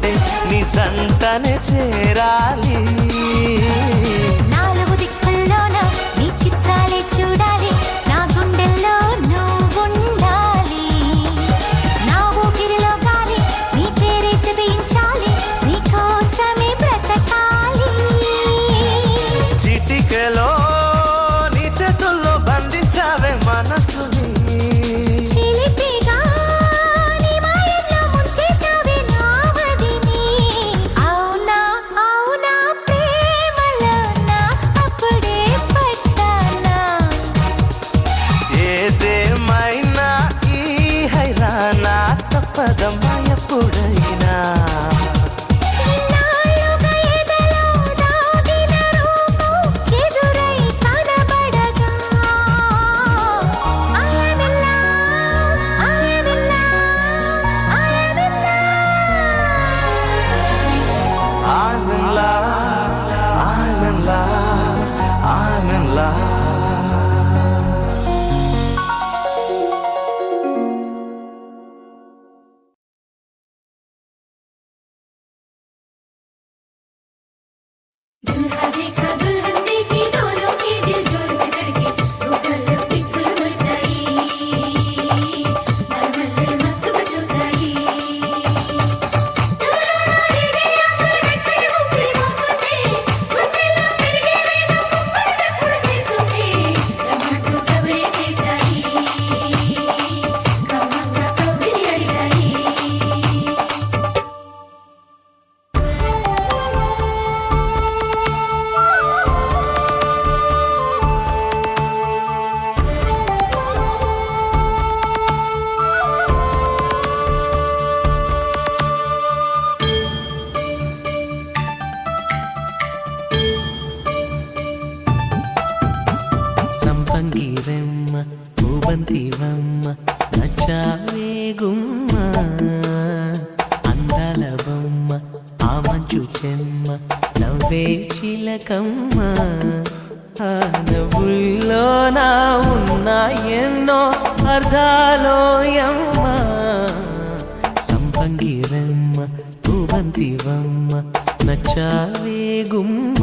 ఉంటే నీ సంతనే చేరాలి. నాలుగు దిక్కుల్లోన నీ చిత్రాలే చూడాలి, నా గుండెల్లో నువ్వుండాలి. నా ఊపిరిలో గాలి నీ పేరే జపించాలి, నీ కోసమే బ్రతకాలి. చిటికెలో నీ చేతుల్లో బంధించావే మనసుని, పదమ్మా ఎప్పుడైనా సంపంగిరమ్మ పూబంతివమ్మ నచ్చావే గుమ్మ, అందాల బొమ్మ ఆ మంచు చెమ్మ నవ్వే చిలకమ్మ. ఆ నవ్వుల్లో నా ఉన్న ఎన్నో అర్థాలోయమ్మ. సంపంగిరమ్మ పూబంతివమ్మ నచ్చావే గుమ్మ.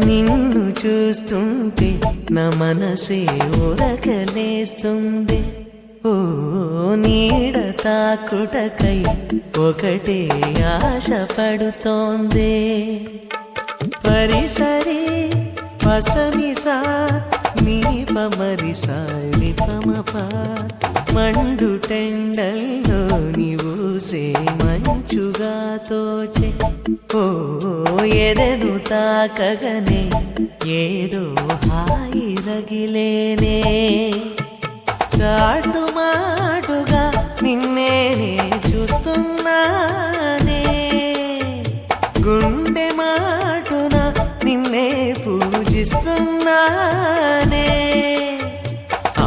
నిన్ను చూస్తుంటే నా మనసే ఊరకలేస్తుంది. ఓ నీడ తాకుటకై ఒకటే ఆశ పడుతోంది. పరిసరి పసనిసా నీ పమరిసా విపమప మండు టెండల్లో నీవూసే మంచుగా తోచే. ఓ ఎదను తాకగనే ఏదో హాయి రగిలేనే. చాటు మాటుగా నిన్నే చూస్తున్నానే, గుండె మాటున నిన్నే పూజిస్తున్నానే.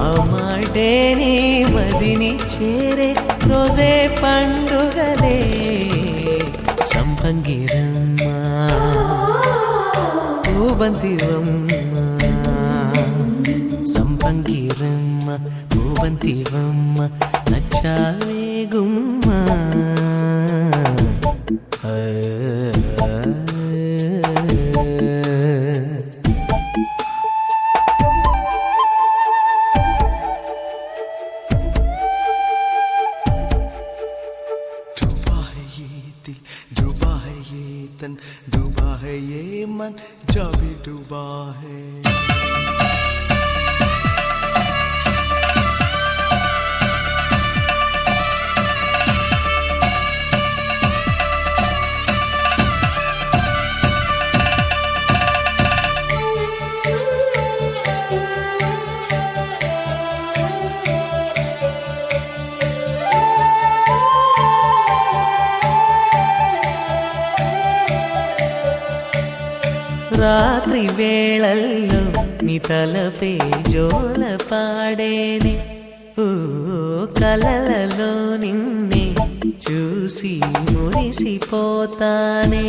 ఆ మాటే నీ మదిని చేరే రోజే పండుగలే. సంపంగిరమ్మ పూబంతివమ్మ, సంపంగిరమ్మ పూబంతివమ్మ నచ్చావే గుమ్మ. डूबा है ये मन जब भी डूबा है. రాత్రి వేళల్లో నీ తలపే జోల పాడేనే ఓ కలలలో నిన్నే చూసి మురిసిపోతానే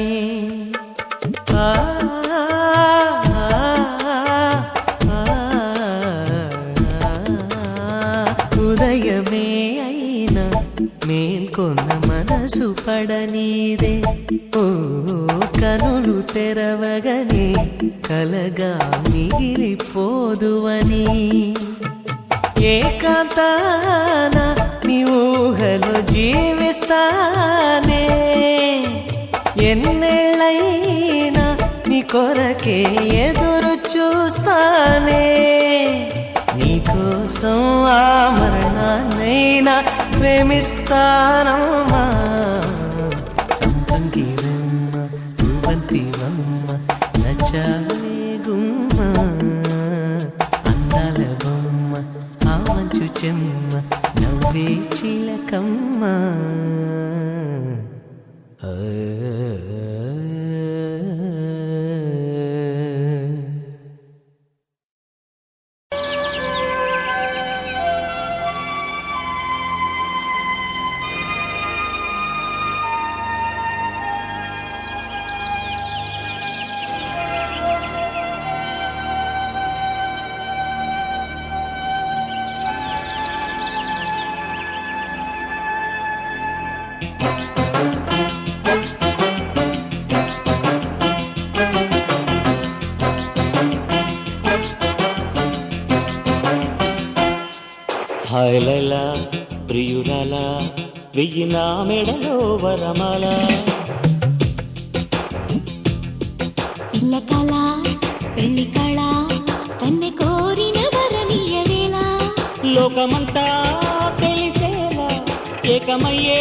ఆ ఉదయమే అయినా మేల్కొన్న మనసు పడనీదే ఓ కనులు తెరవగనే కలగా మిగిలిపోదువని ఏకాంతాన నీ ఊహలో జీవిస్తానే ఎన్నేళ్ళైనా నీ కొరకే ఎదురు చూస్తానే నీకోసం ఆ మరణాన్నైనా ప్రేమిస్తానమ్మా సంపంగిరమ్మ భూవంతివమ్మ నచ్చావే గుమ్మ అందాల బొమ్మ ఆ మంచు చెమ్మ నవ్వే చిలకమ్మ హాయ్ లైలా ప్రియురాలా వెయ్యి నా మెడలో వరమాల పిల్ల కళ పెళ్లి కళ కన్నె కోరిన వరనీయ వేళ లోకమంతా తెలిసేలా ఏకమయ్యే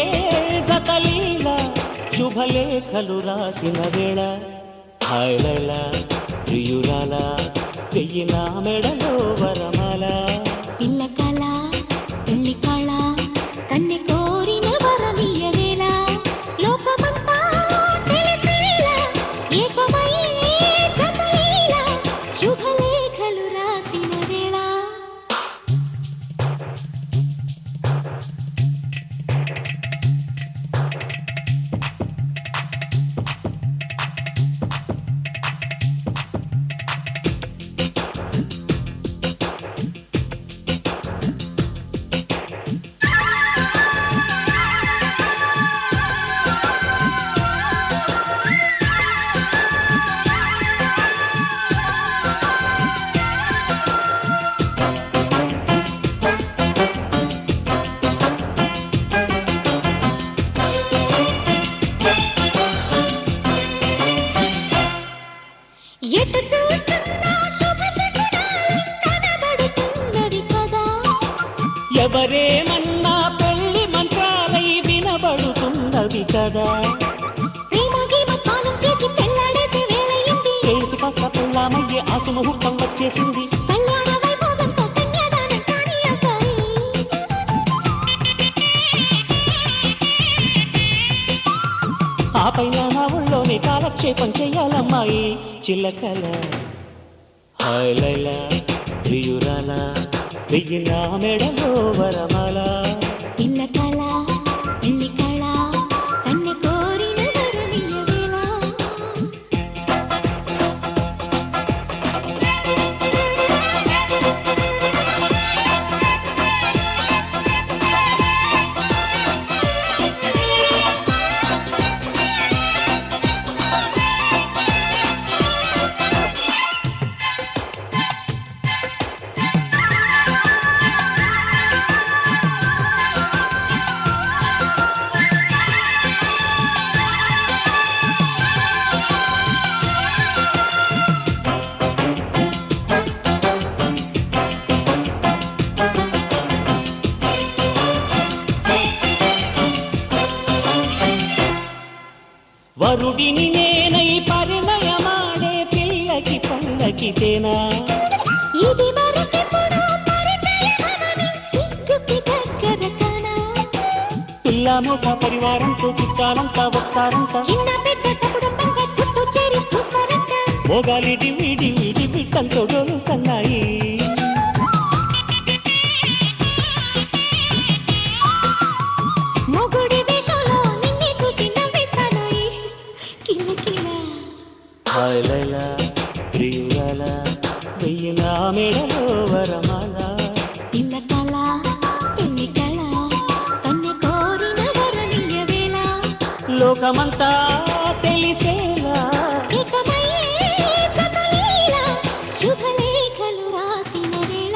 జతలీలా శుభలేఖలు రాసిన వేళ హాయ్ లైలా ప్రియురాలా వెయ్యి నా మెడలో వరమాల పిల్ల కళ పెళ్లి కళ కన్నె కోరిన వరనీయ వేళ లోకమంతా తెలిసేలా ఏకమయ్యే జతలీలా శుభలేఖలు రాసిన వేళ ఎటు చూస్తున్నా శుభశకునాలు కనబడుతున్నది కదా ఎవరేమన్నా పెళ్లి మంత్రాలై వినబడుతున్నవి కదా ప్రేమ గీమ తానం చేసి పెళ్ళాడేసే వేళయింది కేసు కాస్త పెళ్ళామయ్యే ఆసు ముహూర్తం వచ్చేసింది కళ్యాణ వైభోగంతో కన్యాదానం కాని అబ్బాయి ఆ పైన నా ఊళ్ళోనే కాలక్షేపం చెయ్యాలమ్మాయి చిల్లకల హాయ్ లైలా ప్రియురాలా వెయ్యి నా మెడలో వరమాల పిల్ల కళ పెళ్లి కళ కన్నె కోరిన వరనీయ వేళ వరుడిని నేనై పరిణయమాడే పిల్లకి పల్లకితేనా ఇది మరకెప్పుడు పరిచయమవని సిగ్గుకి దగ్గర కానా పిల్ల మూట పరివారంతో చుట్టాలంతా వస్తారంట చిన్న పెద్ద సకుటుంబంగా చుట్టూ చేరి చూస్తారంట మోగాలి డిమి డిమి డిమి కంతో డోలు సన్నాయి మొగుడి వేషంలో నిన్నే చూసి నవ్వేస్తానోయ్ కిల కిల హాయ్ లైలా ప్రియురాల వెయ్యిన మెడలో వరమాల ఇల్ల కళ ఎన్ని కళ కన్నె కోరిన వరనియ వేళ లోకమంతా తెలిసేలా ఏకమయ్యే జతలీల శుభలేఖలు రాసిన వేళ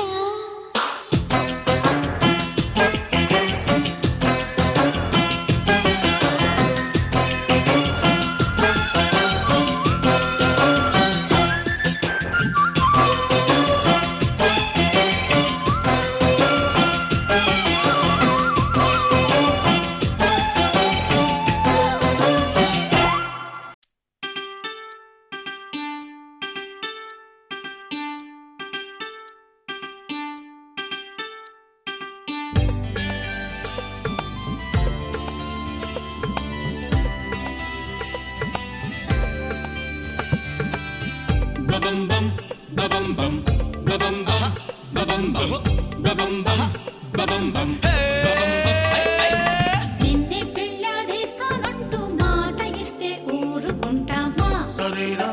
నిన్నే పెళ్ళాడేస్తానంటూ మాట ఇస్తే ఊరుకుంటామా సరేరా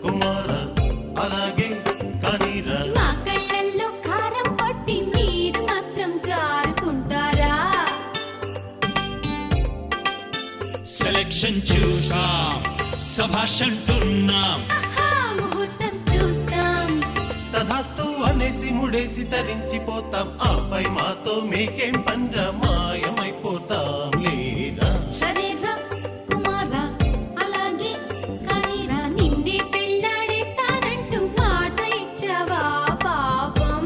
కుమార అలాగే కానీరా మా కళ్ళల్లో కారం పట్టి మీరు మాత్రం జారుకుంటారా సెలక్షన్ చూసాం సభాషంటున్నాం ఆహా, ముహూర్తం చూస్తాం తధాస్తు అనేసి ముడేసి తరించిపోతాం ఆపై మాతో మీకేం పండ్ర మాయమైపోతాం లేరా సరేరా కుమారా అలాగే కానీరా నిన్నే పెళ్ళాడేస్తానంటూ మాట ఇచ్చావా పాపం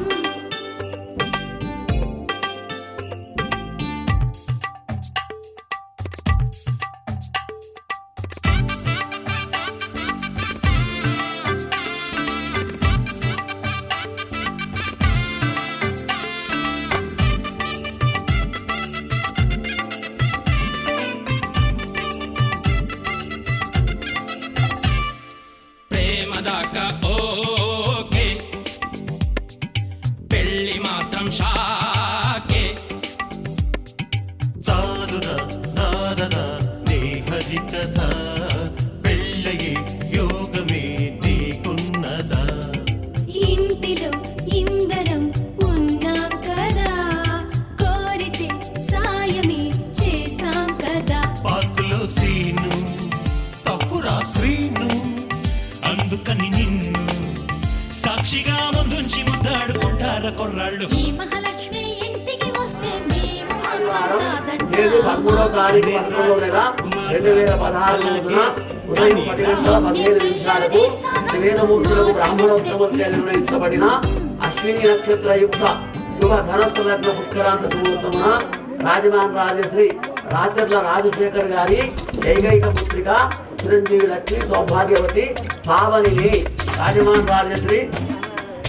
ప్రేమ దాకా ఓకే పెళ్ళి మాత్రం షాకే చాలురా నారదా నీ హరి కథ పెళ్ళయే యోగమే నీకున్నదా ఇంటిలో ఇందరం ఉన్నాం కదా కోరితే సాయమే చేస్తాం కదా పార్కులో సీను తప్పురా శ్రీను అందుకని నిన్ను సాక్షిగా ముందుంచి ముద్దాడుకుంటార కొర్రాళ్ళు ఈ మహాలక్ష్మి ఇంటికి వస్తే మేము నేడు 13వ తారీఖు 11వ నెల 2016 రోజున ఉదయం 10 గంటల 15 నిమిషాలకు త్రివేణమూర్తులకు బ్రాహ్మణోత్సవంగా నిర్ణయించబడిన అశ్విని నక్షత్రయుక్త శుభ ధనస్సు లగ్న పుష్కరాంత ముహూర్తమున రాజమాన్ రాజశ్రీ రాచర్ల రాజశేఖర్ గారి ఏకైక పుత్రిక చిరంజీవి లక్ష్మి సౌభాగ్యవతి పావనిని రాజమాన్ రాజశ్రీ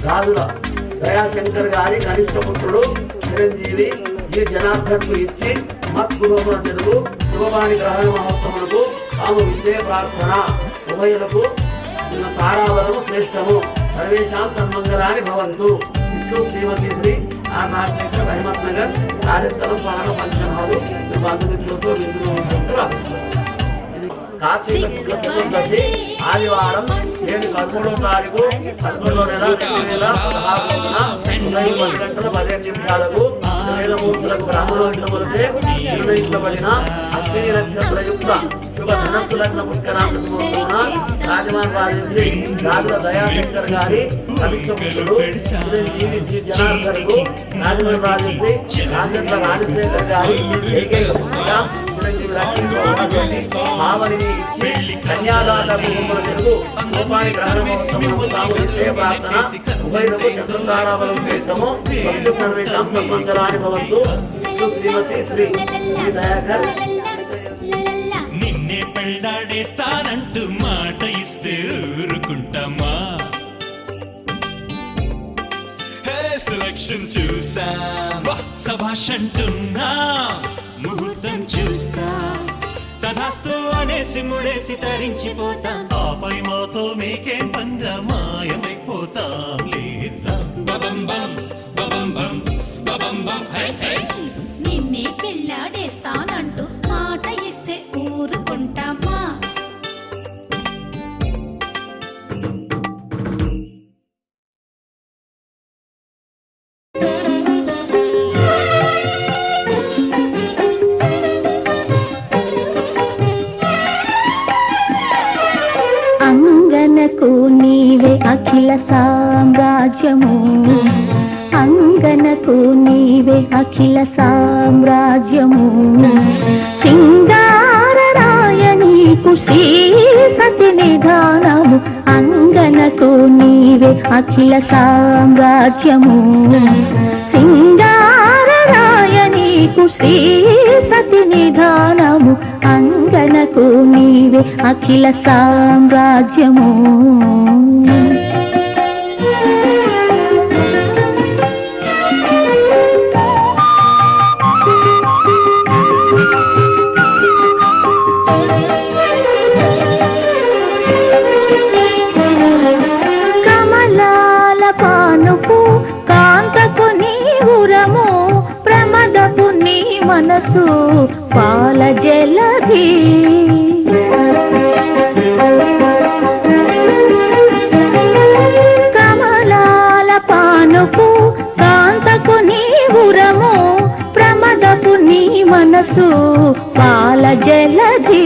రాజుల దయాశంకర్ గారి కనిష్ట పుత్రుడు చిరంజీవి ఈ జనార్దన్కు ఇచ్చి మత్కులమున తెలుగు శుభవాణి గ్రహణ మహోత్సవములకు తాము విజయ ప్రార్థన ఉభయులకు తారావరము శ్రేష్టము సర్వేషాం సన్మంగళాని భవంతు విష్ణు శ్రీమతి శ్రీ ఆర్ నాగశేఖర్ రహమత్ నగర్ రాజస్థానం పాలన పంచనాలు బంధుమిత్రులతో విందులు ఉంటుంది. కార్తీక శుక్ల చతుర్దశి ఆదివారం 13వ తారీఖు 11వ నెల 2016 రోజున ఉదయం 10 గంటల 15 నిమిషాలకు వేదమూర్తులకు బ్రాహ్మణోత్సవాలచే నిర్ణయించబడిన అశ్విని నక్షత్రయుక్త శుభ ధనస్సు లగ్న పుష్కరాంత ముహూర్తమున రాజమాన్ రాజశ్రీ రాజుల దయాశంకర్ గారి కనిష్ట పుత్రుడు చిరంజీవి జి జనార్దన్కు రాజమాన్ రాజశ్రీ రాజేంద్ర రాజశేఖర్ గారి ఏకైక పుత్రిక చిరంజీవి లక్ష్మీ మావనిని ఇచ్చి కన్యాదాత కుటుంబం తెలుగు రూపాయి గ్రహణ మహోత్సవం తాము విజయ ప్రార్థన ఉభయులకు చతుర్ధారావలం చేస్తాము భక్తు సర్వేషాం సన్మంగళాని భవంతు విష్ణు శ్రీమతి శ్రీ దయాకర్ నిన్నే పెళ్ళాడేస్తానంటూ మాట ఇస్తే ఊరుకుంటామా సెలక్షన్ చూసా సభాషంటున్నా ముహూర్తం చూస్తా తధాస్తు అనే ముడేసి ముడేసి తరించిపోతాం ఆపై మాతో మీకేం పండ్ర మాయమైపోతాం లేరా బబం బం బబం బం బబం బం హై హై నిన్నే పెళ్ళాడేస్తానంటూ మాట ఇస్తే ఊరుకుంటామా అంగనకు నీవే అఖిల సామ్రాజ్యము అంగనకు నీవే అఖిల సామ్రాజ్యము సింగారరాయ నీకు శ్రీ సతి నిధానము అంగనకు నీవే అఖిల సామ్రాజ్యము సింగారరాయ నీకు శ్రీ సతి నిధానము అంగనకు నీవే అఖిల సామ్రాజ్యము కమలాల పానుపు కాంతకు నీవురము ప్రమదపు నీ మనసు పాల జలధి కమలాల పానుపు కాంతకు నీవురము ప్రమదపు నీ మనసు పాల జలధి